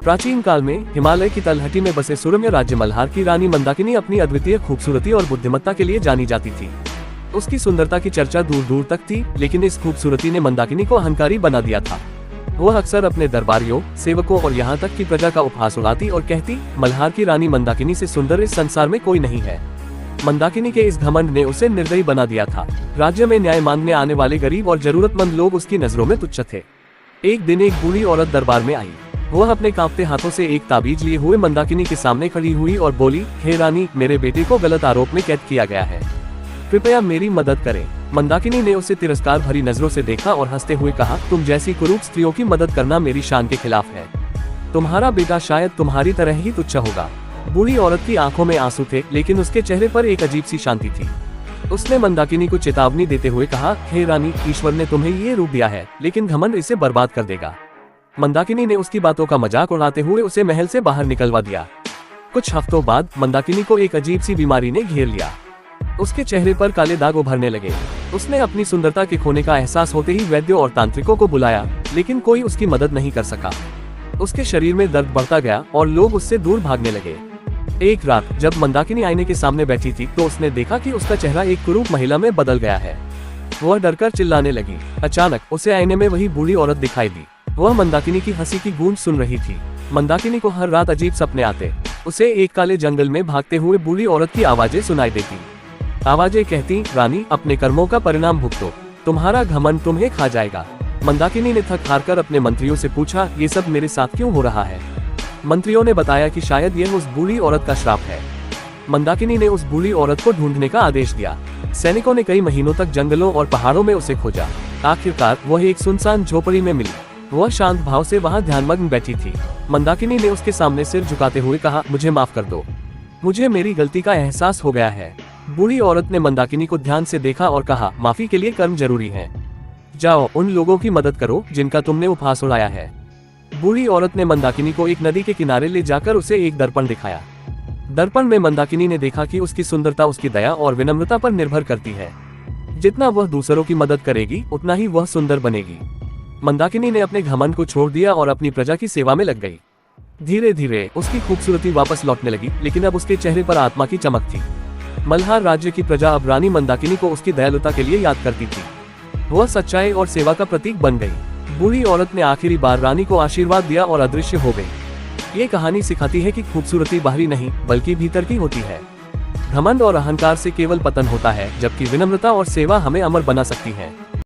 प्राचीन काल में हिमालय की तलहटी में बसे सुरम्य राज्य मल्हार की रानी मंदाकिनी अपनी अद्वितीय खूबसूरती और बुद्धिमत्ता के लिए जानी जाती थी। उसकी सुंदरता की चर्चा दूर दूर तक थी, लेकिन इस खूबसूरती ने मंदाकिनी को अहंकारी बना दिया था। वह अक्सर अपने दरबारियों, सेवकों और यहाँ तक कि प्रजा का उपहास उड़ाती और कहती, मल्हार की रानी मंदाकिनी से सुंदर इस संसार में कोई नहीं है। मंदाकिनी के इस घमंड ने उसे निर्दयी बना दिया था। राज्य में न्याय मांगने आने वाले गरीब और जरूरतमंद लोग उसकी नजरों में तुच्छ थे। एक दिन एक बूढ़ी औरत दरबार में आई। वह अपने कांपते हाथों से एक ताबीज लिए हुए मंदाकिनी के सामने खड़ी हुई और बोली, हे रानी, मेरे बेटे को गलत आरोप में कैद किया गया है, कृपया मेरी मदद करें। मंदाकिनी ने उसे तिरस्कार भरी नजरों से देखा और हंसते हुए कहा, तुम जैसी कुरूप स्त्रियों की मदद करना मेरी शान के खिलाफ है। तुम्हारा बेटा शायद तुम्हारी तरह ही तुच्छ होगा। बूढ़ी औरत की आंखों में आंसू थे, लेकिन उसके चेहरे पर एक अजीब सी शांति थी। उसने मंदाकिनी को चेतावनी देते हुए कहा, हे रानी, ईश्वर ने तुम्हें ये रूप दिया है, लेकिन घमंड इसे बर्बाद कर देगा। मंदाकिनी ने उसकी बातों का मजाक उड़ाते हुए उसे महल से बाहर निकलवा दिया। कुछ हफ्तों बाद मंदाकिनी को एक अजीब सी बीमारी ने घेर लिया। उसके चेहरे पर काले दाग उभरने लगे। उसने अपनी सुंदरता के खोने का एहसास होते ही वैद्यों और तांत्रिकों को बुलाया, लेकिन कोई उसकी मदद नहीं कर सका। उसके शरीर में दर्द बढ़ता गया और लोग उससे दूर भागने लगे। एक रात जब मंदाकिनी आईने के सामने बैठी थी, तो उसने देखा कि उसका चेहरा एक कुरूप महिला में बदल गया है। वह डरकर चिल्लाने लगी। अचानक उसे आईने में वही बूढ़ी औरत दिखाई दी। वह मंदाकिनी की हंसी की गूंज सुन रही थी। मंदाकिनी को हर रात अजीब सपने आते। उसे एक काले जंगल में भागते हुए बूढ़ी औरत की आवाजें सुनाई देती। आवाजें कहती, रानी, अपने कर्मों का परिणाम भुगतो, तुम्हारा घमंड तुम्हें खा जाएगा। मंदाकिनी ने थक हार कर अपने मंत्रियों से पूछा, ये सब मेरे साथ क्यों हो रहा है? मंत्रियों ने बताया कि शायद यह उस बूढ़ी औरत का श्राप है। मंदाकिनी ने उस बूढ़ी औरत को ढूंढने का आदेश दिया। सैनिकों ने कई महीनों तक जंगलों और पहाड़ों में उसे खोजा। आखिरकार वह एक सुनसान झोपड़ी में मिली। वह शांत भाव से वहां ध्यानमग्न बैठी थी। मंदाकिनी ने उसके सामने सिर झुकाते हुए कहा, मुझे माफ कर दो, मुझे मेरी गलती का एहसास हो गया है। बूढ़ी औरत ने मंदाकिनी को ध्यान से देखा और कहा, माफी के लिए कर्म जरूरी है। जाओ, उन लोगों की मदद करो जिनका तुमने उपहास उड़ाया है। बूढ़ी औरत ने मंदाकिनी को एक नदी के किनारे ले जाकर उसे एक दर्पण दिखाया। दर्पण में मंदाकिनी ने देखा कि उसकी सुंदरता उसकी दया और विनम्रता पर निर्भर करती है। जितना वह दूसरों की मदद करेगी, उतना ही वह सुंदर बनेगी। मंदाकिनी ने अपने घमंड को छोड़ दिया और अपनी प्रजा की सेवा में लग गई। धीरे धीरे उसकी खूबसूरती वापस लौटने लगी, लेकिन अब उसके चेहरे पर आत्मा की चमक थी। मल्हार राज्य की प्रजा अब रानी मंदाकिनी को उसकी दयालुता के लिए याद करती थी। वह सच्चाई और सेवा का प्रतीक बन गई। बूढ़ी औरत ने आखिरी बार रानी को आशीर्वाद दिया और अदृश्य हो गई। ये कहानी सिखाती है कि खूबसूरती बाहरी नहीं, बल्कि भीतर की होती है। घमंड और अहंकार से केवल पतन होता है, जबकि विनम्रता और सेवा हमें अमर बना सकती है।